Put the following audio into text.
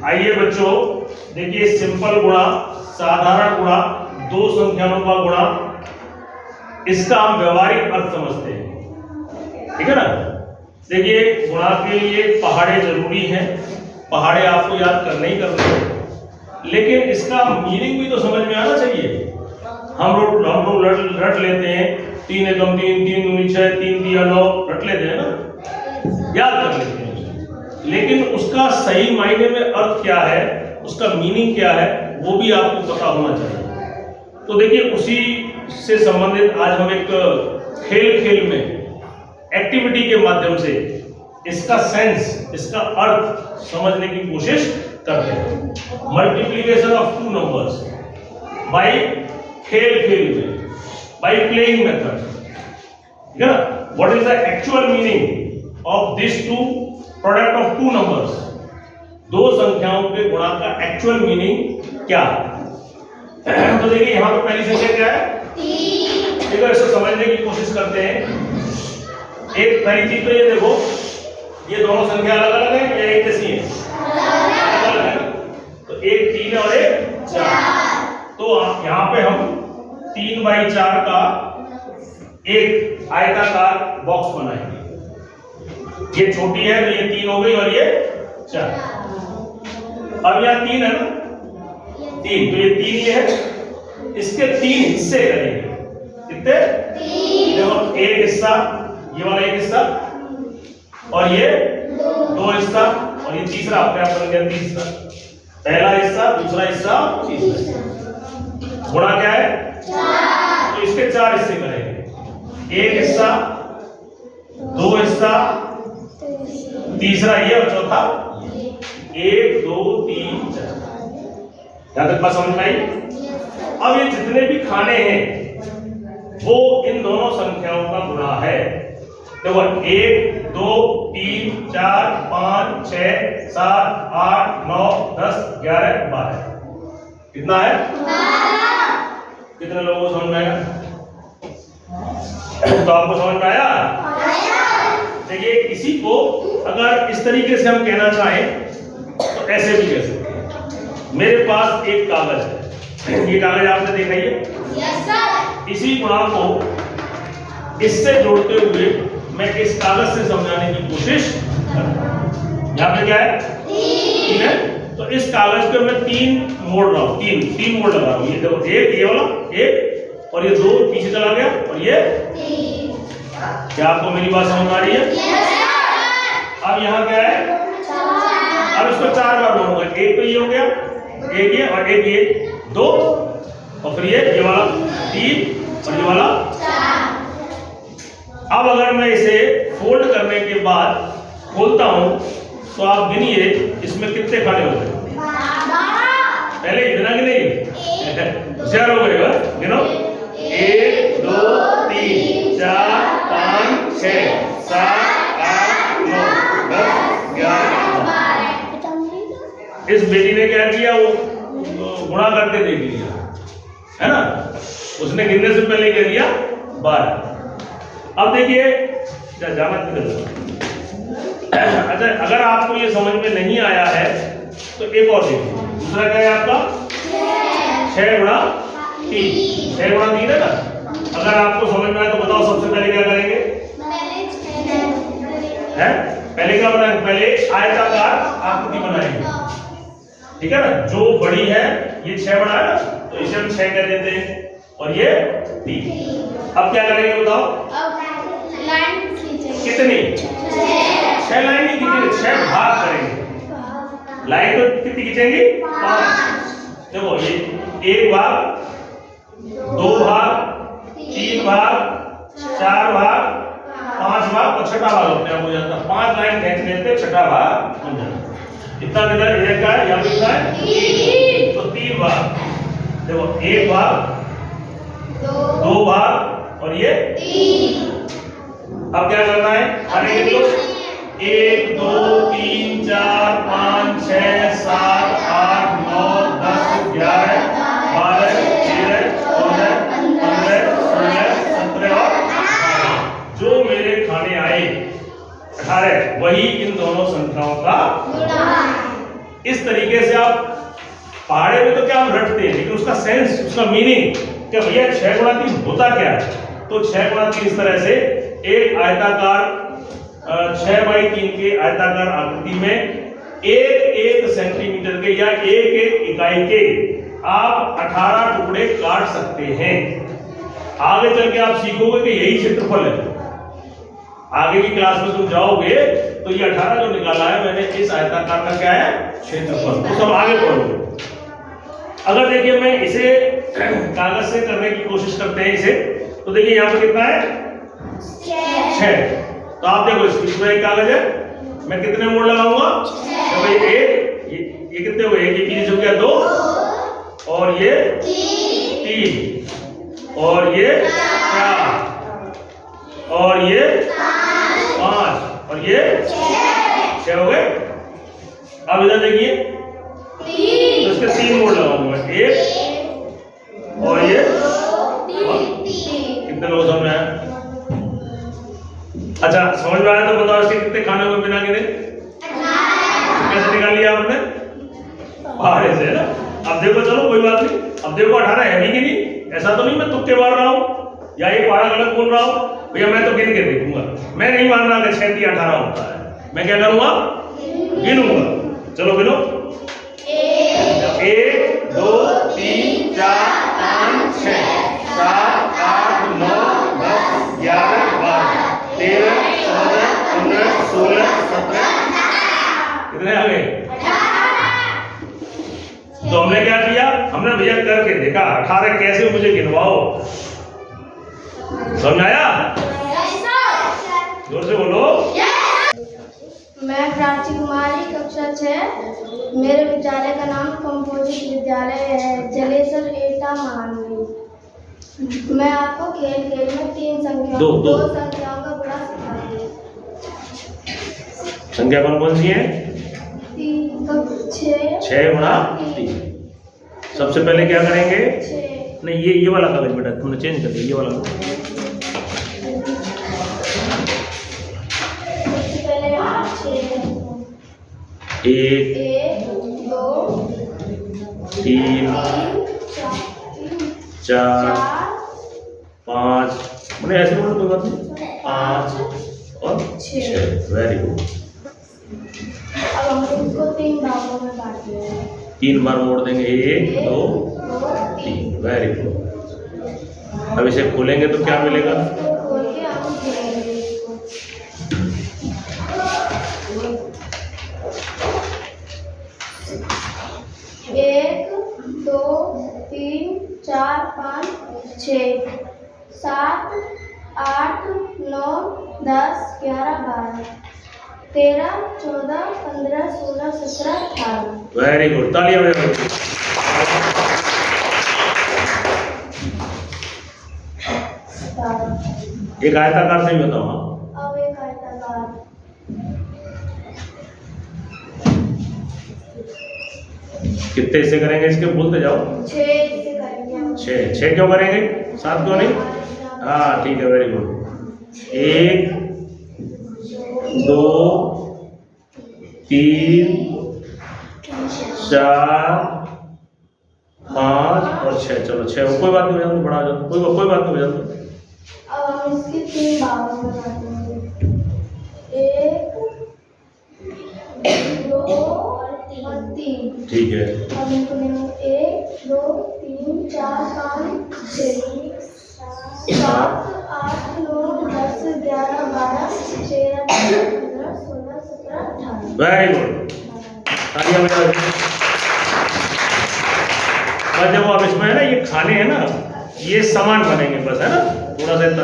आइए बच्चों, देखिए सिंपल गुणा, साधारण गुणा, दो संख्याओं का गुणा, इसका हम व्यवहारिक अर्थ समझते हैं, ठीक है ना। देखिए गुणा के लिए पहाड़े जरूरी हैं, पहाड़े आपको याद करने ही करने हैं, लेकिन इसका मीनिंग भी तो समझ में आना चाहिए। हम लोग रट लेते हैं, 3 एकम 3, 3 दूनी 6, 3 दिया 9, रट लेते हैं ना, याद कर लेते हैं उसे, लेकिन उसका सही मायने में अर्थ क्या है, उसका मीनिंग क्या है, वो भी आपको पता होना चाहिए। तो देखिए उसी से संबंधित आज हम एक खेल में एक्टिविटी के माध्यम से इसका सेंस, इसका अर्थ समझने की कोशिश करते हैं। मल्टीप्लिकेशन ऑफ 2 नंबर्स बाय खेल में, बाय प्लेइंग मेथड, ठीक है ना। What is the actual meaning of this to product of 2 numbers, दो संख्याओं के गुणा का एक्चुअल मीनिंग क्या है। तो देखिए यहां पर पहली संख्या क्या है, 3। देखो इसको समझने की कोशिश करते हैं। एक पहली चीज तो ये देखो, ये दोनों संख्या अलग अलग है या एक जैसी है? अलग अलग है। तो एक 3 और एक 4, तो यहाँ पे हम 3/4 का एक आयताकार बॉक्स बनाएंगे। ये छोटी है तो ये 3 हो गई और ये 4। अब यहाँ 3 है ना, 3, तो ये 3 ये है, इसके 3 हिस्से करेंगे। कितने? 3। देखो एक हिस्सा, ये वाला एक हिस्सा, और ये 2 हिस्सा, और ये तीसरा अपने आप बन गया तीसरा। पहला हिस्सा, दूसरा हिस्सा, तीसरा। गुणा क्या है? 4। तो इसके 4 हिस्से करेंगे, एक हिस्सा, 2 हिस्सा, तीसरा ये और चौथा 1 2 3 4। यहां तक बात समझ में आई? अब ये जितने भी खाने हैं वो इन दोनों संख्याओं का गुणा है। देखो 1 2 3 4 5 6 7 8 9 10 11 12। कितना है? 12। कितने लोगों को समझ में आया? तो आपको समझ में आया? देखिए इसी को अगर इस तरीके से हम कहना चाहें तो ऐसे भी कह सकते हैं। मेरे पास एक कागज है, ये कागज आपने देखा ही है। Yes sir. इसी गुणा को इससे जोड़ते हुए मैं इस कागज से समझाने की कोशिश करता हूं। यहाँ पे क्या है? 3 है। तो इस कागज पे मैं 3 मोड़ रहा हूँ, 3 मोड़ लगा रहा हूँ। ये देखो एक, ये वाला एक, और ये 2 पीछे चला गया, और ये 3। क्या आपको मेरी बात समझ में आ रही है? Yes sir. अब यहाँ क्या है? 4। अब इसको 4 बार बोलूंगा। एक तो ये हो गया, एक ये और एक ये 2, और फिर ये वाला 3 और ये वाला 4। अब अगर मैं इसे फोल्ड करने के बाद खोलता हूं तो आप गिनिए इसमें कितने खाने हो गए? 12। पहले गिना कि नहीं? होशियार हो गए। गिनो 1 2 3 4 5 6 7 8 9 10 11 12। इस बेटी ने क्या किया? वो गुणा करके देख लिया, है ना। उसने गिनने से पहले क्या दिया? 12। अब देखिए जाना किधर। अच्छा अगर आपको ये समझ में नहीं आया है तो एक और देखिए, दूसरा क्या है आपका? 6 गुणा 3। 6 गुणा 3 है ना। अगर आपको समझ में आया तो बताओ सबसे पहले क्या करेंगे? पहले क्या बनाएंगे? पहले आयताकार आकृति बनाएंगे, ठीक है ना। जो बड़ी है ये 6 बड़ा है ना, तो इसे हम 6 कह देते हैं, और ये 3। अब क्या करेंगे बताओ? अब लाइन खींचेंगे। कितनी? 6 लाइन नहीं खींचेंगे, 6 भाग करेंगे। लाइन तो कितनी खींचेंगे? 5। देखो ये 1 भाग, 2 भाग, 3 भाग, 4 भाग, 5 भाग और छठा भाग अपने आप हो जाता है। 5 लाइन खींचने पे छठा भाग बन जाता है। कितना किधर इधर का है? यहाँ पे कितना है? 3। तो 3 भाग। देखो 1 भाग, 2 भाग और ये 3। अब क्या करना है? आगे लिख लो। 1 2 3 4 5 6 7 8 9 10 11 12 13 14 15 16 17 और 18। जो मेरे खाने आए 18, वही इन दोनों संख्याओं का गुणा। इस तरीके तरीके से आप पहाड़े में तो क्या हम रटते हैं, लेकिन उसका सेंस, उसका मीनिंग कि भैया 6 गुणा 3 होता क्या है। तो 6 गुणा 3 इस तरह से एक आयताकार 6 बाई 3 के आयताकार आकृति में एक सेंटीमीटर के या एक इकाई के आप 18 टुकड़े काट सकते हैं। आगे चल के आप सीखोगे कि यही क्षेत्रफल है। आगे की क्लास में तुम जाओगे तो ये 18 जो निकाला है मैंने, इस आयताकार का क्या है, क्षेत्रफल। तो सब आगे पढ़ोगे। अगर देखिए मैं इसे कागज से करने की कोशिश करते हैं इसे, तो देखिए यहाँ पर कितना है, 6। तो आप देखो इसमें एक कागज है, मैं कितने मोड़ लगाऊंगा, तो भाई ये कितने हुए, एक की जो क्या 2 और ये 3 और ये 4 और ये 5 और ये 6 हो गए। अब इधर देखिए तो इसके 3 मोड़ लगाऊंगा, 1 और ये 2। कितने लोग समझ में आया? अच्छा समझ में आया तो बताओ इसके कितने खाने हुए बिना गिने? कैसे निकाल लिया आपने? पहाड़े से, है ना। अब देखो, चलो कोई बात नहीं, अब देखो 18 है भी कि नहीं, ऐसा तो नहीं मैं तुक्के मार रहा हूँ या ये पहाड़ा गलत बोल रहा हूँ। भैया मैं तो गिन के देखूंगा, मैं नहीं मान रहा कि 6 3 18 होता है। मैं क्या करूंगा, गिनूंगा। चलो गिनो, 1 2 3 4 5 6 7 8 9 10 11 12 13 14 15 16 17। कितने आ गए? तो हमने क्या किया, हमने भैया करके देखा 18 कैसे, मुझे गिनवाओ। समझ आया? जोर से बोलो। मैं प्राची कुमारी, कक्षा 6। मेरे विद्यालय का नाम कंपोजिट विद्यालय है, जलेसर एटा महानवी। मैं आपको खेल में 3 संख्याओं, दो संख्याओं का बड़ा सिखाऊंगी। संख्या कौन कौन सी है? 6 गुणा 3। सबसे पहले क्या करेंगे, 6 नहीं ये वाला कागज बेटा तुमने चेंज कर दिया, ये वाला। सबसे पहले 1 2 3 4 5, मैंने ऐसे बोला कोई बात नहीं, 5 और 6। Very good. अब हम इसको 3 भागों में बांट लेंगे। 3 बार मोड़ देंगे, 1 2 3। Very good. अब इसे खोलेंगे तो क्या मिलेगा? खोल के हम गिनेंगे इसको। 1 2 3 4 5 6 7 8 9 10 11 12 13 14 15 16 17 18। वेरी गुड, तालियां बजाओ। एक आयताकार से ही बताओ। हाँ, अब एक आयताकार, कितने हिस्से करेंगे इसके, बोलते जाओ। 6 से करेंगे। 6 क्यों करेंगे, 7 क्यों नहीं? हाँ ठीक है, वेरी गुड। 1 2 3 4 5 और 6। चलो 6, कोई बात नहीं, हो जाता बड़ा हो जाता, कोई बात नहीं, हो जाता। अब हम इसके 3 भागों में बांटेंगे, 1 2 और 3। ठीक है। अब इनको लेंगे 1 2 3 4 5 6 7 8 9 10 11 12 13 14 15 16 17 18। वेरी गुड, तालियां बजाओ। बस देखो अब इसमें है ना, ये खाने हैं ना, ये सामान बनेंगे बस, है ना, थोड़ा सा इतना